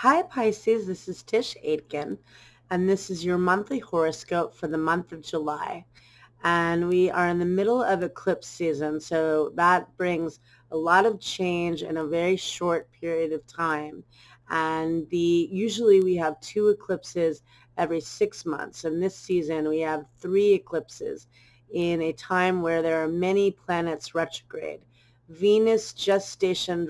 Hi Pisces, this is Tisch Aitken, and this is your monthly horoscope for the month of July. And we are in the middle of eclipse season, so that brings a lot of change in a very short period of time. And usually we have two eclipses every 6 months, and this season we have three eclipses in a time where there are many planets retrograde. Venus just stationed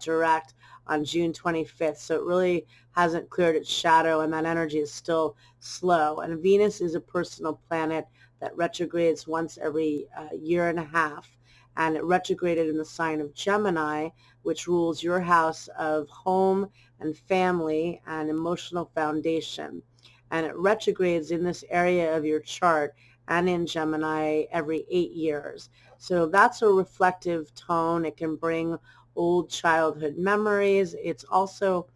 direct on June 25th, so it really hasn't cleared its shadow, and that energy is still slow. And Venus is a personal planet that retrogrades once every year and a half, and it retrograded in the sign of Gemini, which rules your house of home and family and emotional foundation. And it retrogrades in this area of your chart and in Gemini every 8 years. So that's a reflective tone. It can bring old childhood memories. It's also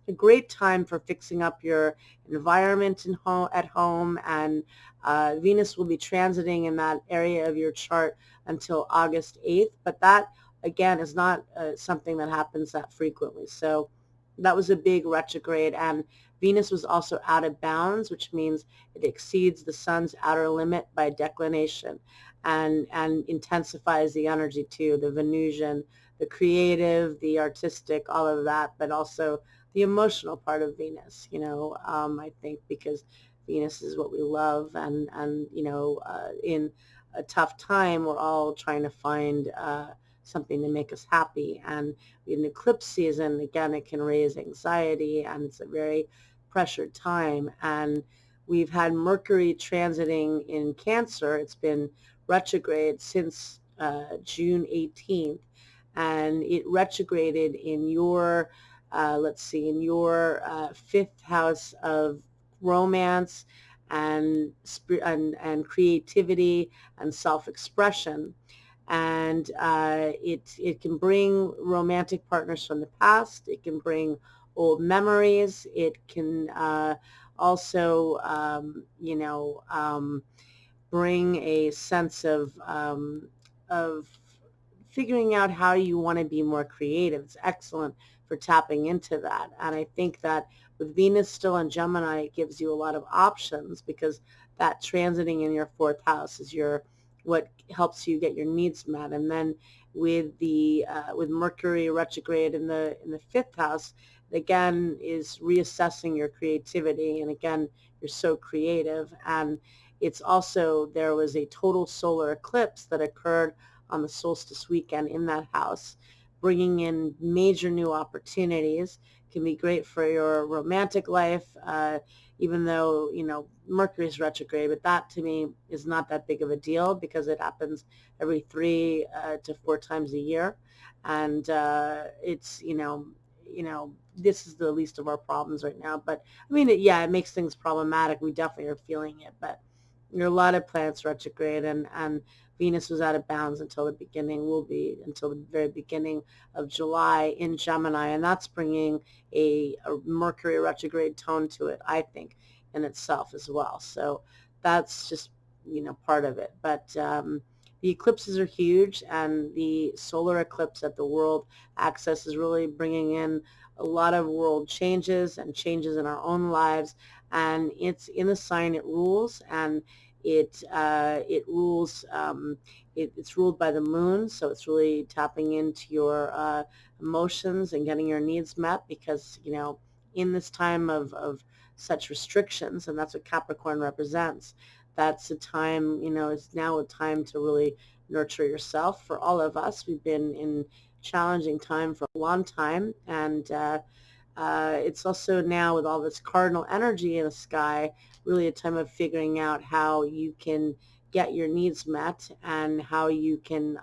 a great time for fixing up your environment at home, and Venus will be transiting in that area of your chart until August 8th, but that again is not something that happens that frequently. So that was a big retrograde, and Venus was also out of bounds, which means it exceeds the sun's outer limit by declination, and intensifies the energy too, the Venusian, the creative, the artistic, all of that, but also the emotional part of Venus, I think, because Venus is what we love, and in a tough time, we're all trying to find something to make us happy. And in eclipse season, again, it can raise anxiety, and it's a very pressured time. And we've had Mercury transiting in Cancer. It's been retrograde since June 18th, and it retrograded in your in your fifth house of romance and creativity and self-expression. And it can bring romantic partners from the past. It can bring old memories. It can also, bring a sense of figuring out how you want to be more creative. It's excellent for tapping into that. And I think that with Venus still in Gemini, it gives you a lot of options, because that transiting in your fourth house is what helps you get your needs met. And then with Mercury retrograde in the fifth house, it again is reassessing your creativity. And again, you're so creative. And it's also, there was a total solar eclipse that occurred on the solstice weekend in that house, bringing in major new opportunities. Can be great for your romantic life, even though, Mercury is retrograde, but that to me is not that big of a deal, because it happens every 3 to 4 times a year. And it's, this is the least of our problems right now. But I mean, it makes things problematic. We definitely are feeling it, but there are a lot of planets retrograde, and Venus was out of bounds until the very beginning of July in Gemini, and that's bringing a Mercury retrograde tone to it, I think, in itself as well. So that's just, part of it. But the eclipses are huge, and the solar eclipse at the world axis is really bringing in a lot of world changes and changes in our own lives. And it's in the sign it rules, and it rules. It's ruled by the moon, so it's really tapping into your emotions and getting your needs met, because in this time of such restrictions, and that's what Capricorn represents. That's a time, it's now a time to really nurture yourself. For all of us, we've been in challenging time for a long time, and it's also now, with all this cardinal energy in the sky, really a time of figuring out how you can get your needs met, and how you can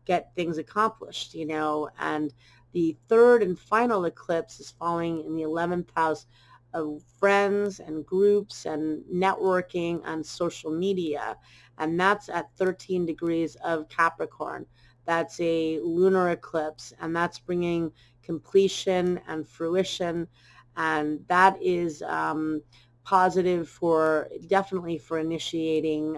get things accomplished. And the third and final eclipse is falling in the 11th house of friends and groups and networking and social media, and that's at 13 degrees of Capricorn. That's a lunar eclipse, and that's bringing completion and fruition, and that is positive, for definitely for initiating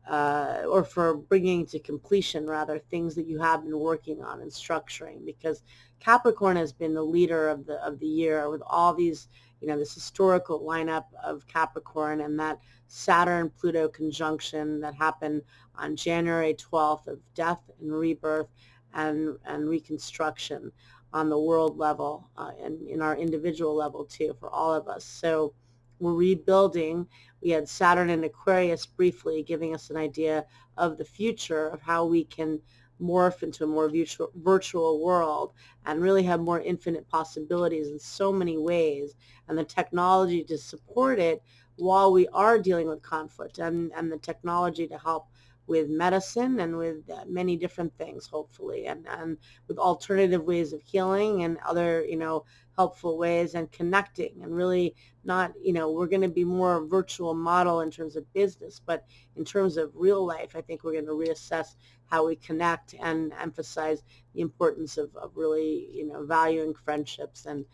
or for bringing to completion, rather, things that you have been working on and structuring, because Capricorn has been the leader of the year with all these, this historical lineup of Capricorn and that Saturn-Pluto conjunction that happened on January 12th of death and rebirth and reconstruction on the world level and in our individual level too for all of us. So we're rebuilding. We had Saturn in Aquarius briefly giving us an idea of the future of how we can morph into a more virtual world and really have more infinite possibilities in so many ways, and the technology to support it while we are dealing with conflict, and the technology to help with medicine and with many different things, hopefully, and with alternative ways of healing and other, helpful ways and connecting, and really not, we're going to be more virtual model in terms of business, but in terms of real life, I think we're going to reassess how we connect and emphasize the importance of really, valuing friendships and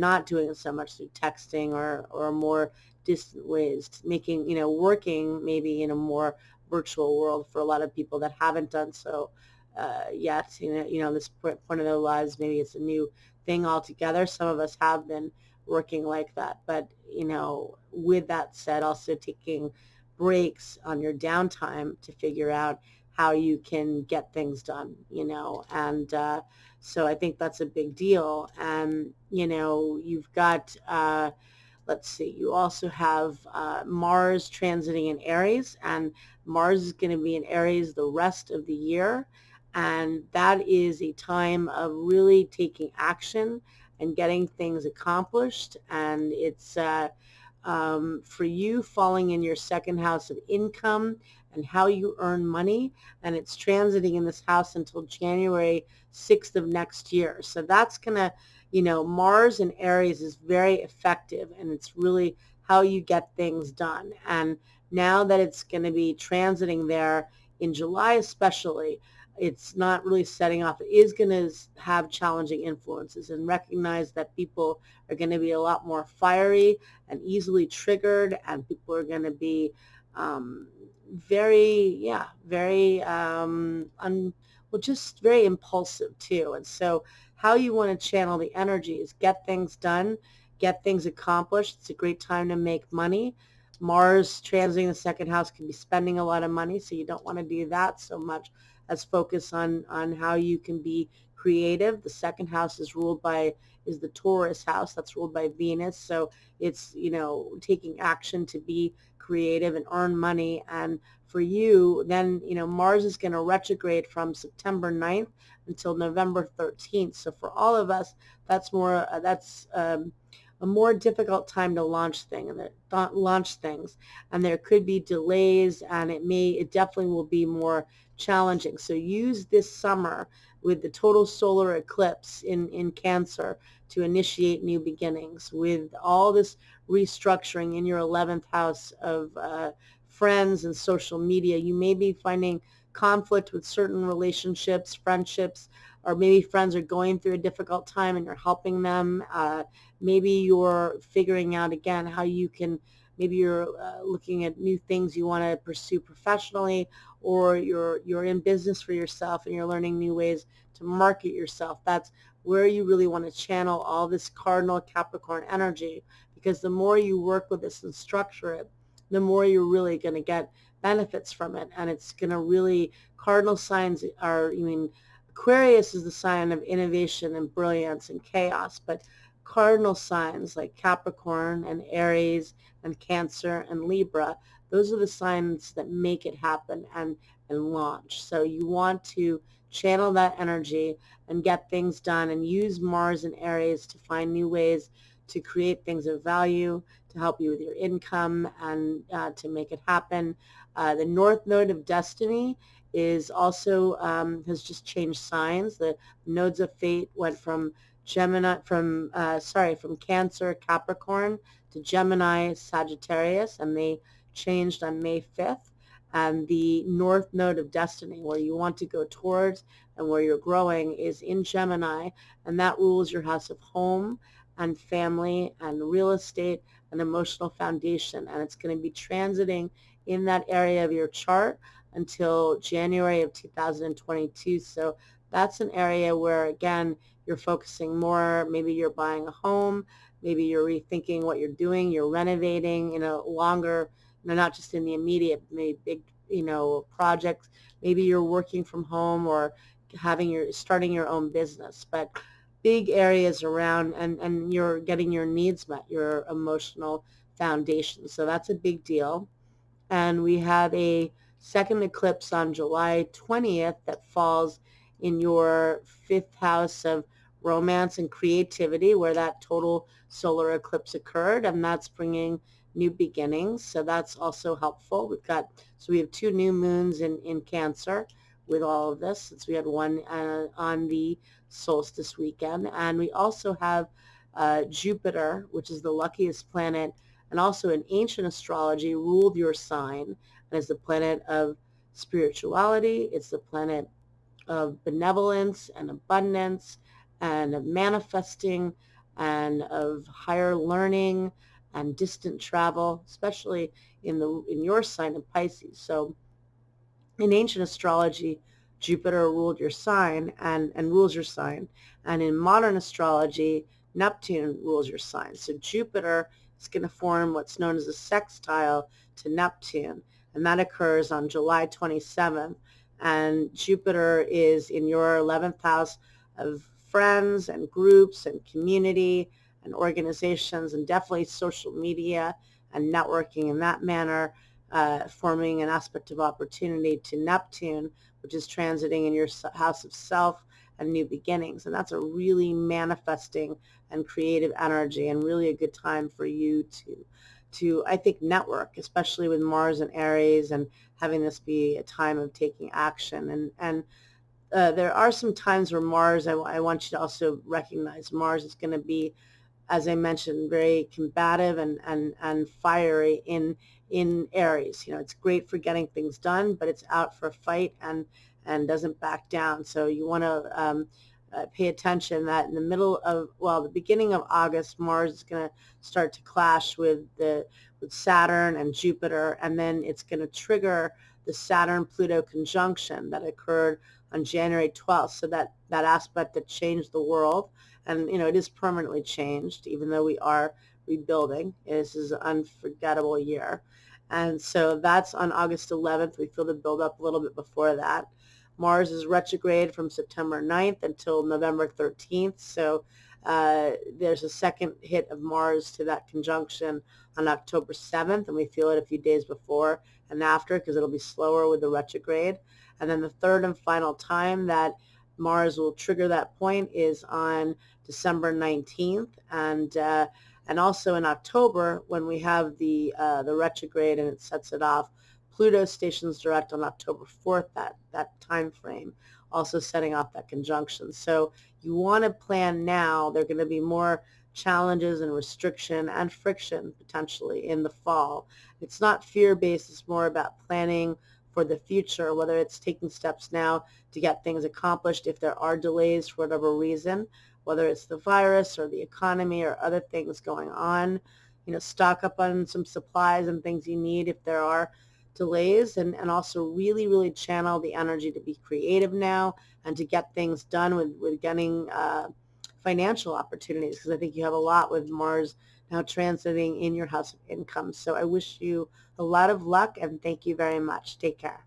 not doing it so much through texting or more distant ways, making, working maybe in a more virtual world for a lot of people that haven't done so yet. This point of their lives, maybe it's a new thing altogether. Some of us have been working like that, but with that said, also taking breaks on your downtime to figure out how you can get things done, and so I think that's a big deal. And you've got let's see, you also have Mars transiting in Aries, and Mars is going to be in Aries the rest of the year. And that is a time of really taking action and getting things accomplished. And it's for you falling in your second house of income and how you earn money. And it's transiting in this house until January 6th of next year. So that's going to, Mars in Aries is very effective, and it's really how you get things done. And now that it's going to be transiting there in July especially, it's not really setting off. It is going to have challenging influences, and recognize that people are going to be a lot more fiery and easily triggered, and people are going to be just very impulsive too. And so how you want to channel the energy is get things done, get things accomplished. It's a great time to make money. Mars transiting the second house can be spending a lot of money, so you don't want to do that so much as focus on how you can be creative. The second house is the Taurus house, that's ruled by Venus. So it's, taking action to be creative and earn money. And for you, then, Mars is going to retrograde from September 9th until November 13th. So for all of us, that's a more difficult time to launch things, and there could be delays, and it definitely will be more challenging. So use this summer with the total solar eclipse in Cancer to initiate new beginnings. With all this restructuring in your 11th house of friends and social media, you may be finding conflict with certain relationships, friendships, or maybe friends are going through a difficult time and you're helping them. Maybe you're figuring out again how you can, maybe you're looking at new things you want to pursue professionally, or you're in business for yourself and you're learning new ways to market yourself. That's where you really want to channel all this cardinal Capricorn energy, because the more you work with this and structure it, the more you're really going to get benefits from it. And it's going to really, cardinal signs are, Aquarius is the sign of innovation and brilliance and chaos, but cardinal signs like Capricorn and Aries and Cancer and Libra, those are the signs that make it happen and launch. So you want to channel that energy and get things done, and use Mars and Aries to find new ways to create things of value, to help you with your income, and to make it happen. The North Node of Destiny is also has just changed signs. The nodes of fate went from from Cancer, Capricorn to Gemini, Sagittarius, and they changed on May 5th. And the North Node of Destiny, where you want to go towards and where you're growing, is in Gemini, and that rules your house of home and family and real estate and emotional foundation. And it's going to be transiting in that area of your chart until January of 2022. So that's an area where, again, you're focusing more. Maybe you're buying a home. Maybe you're rethinking what you're doing. You're renovating in a longer, not just in the immediate, maybe big, projects. Maybe you're working from home or starting your own business. But big areas around, and you're getting your needs met, your emotional foundation. So that's a big deal. And we have a second eclipse on July 20th that falls in your fifth house of romance and creativity, where that total solar eclipse occurred, and that's bringing new beginnings. So that's also helpful. We have two new moons in Cancer with all of this, since we had one on the solstice weekend. And we also have Jupiter, which is the luckiest planet, and also in ancient astrology, ruled your sign, and is the planet of spirituality. It's the planet of benevolence and abundance and of manifesting and of higher learning and distant travel, especially in your sign of Pisces. So in ancient astrology, Jupiter ruled your sign and rules your sign. And in modern astrology, Neptune rules your sign. So Jupiter is going to form what's known as a sextile to Neptune, and that occurs on July 27th. And Jupiter is in your 11th house of friends and groups and community and organizations, and definitely social media and networking in that manner, forming an aspect of opportunity to Neptune, which is transiting in your house of self and new beginnings. And that's a really manifesting and creative energy, and really a good time for you to I think, network, especially with Mars and Aries, and having this be a time of taking action. And there are some times where Mars, I want you to also recognize Mars is going to be, as I mentioned, very combative and fiery in Aries. It's great for getting things done, but it's out for a fight and doesn't back down. So you want to pay attention that in the beginning of August, Mars is going to start to clash with Saturn and Jupiter, and then it's going to trigger the Saturn-Pluto conjunction that occurred on January 12th. So that aspect that changed the world, and it is permanently changed, even though we are rebuilding. This is an unforgettable year. And so that's on August 11th. We feel the build up a little bit before that. Mars is retrograde from September 9th until November 13th. So there's a second hit of Mars to that conjunction on October 7th, and we feel it a few days before and after, because it'll be slower with the retrograde. And then the third and final time that Mars will trigger that point is on December 19th, and also in October, when we have the retrograde and it sets it off. Pluto stations direct on October 4th, that time frame, also setting off that conjunction. So you want to plan now. There are going to be more challenges and restriction and friction potentially in the fall. It's not fear-based. It's more about planning for the future, whether it's taking steps now to get things accomplished if there are delays for whatever reason, whether it's the virus or the economy or other things going on. Stock up on some supplies and things you need if there are delays, and also really, really channel the energy to be creative now and to get things done with getting financial opportunities, because I think you have a lot with Mars now transiting in your house of income. So I wish you a lot of luck, and thank you very much. Take care.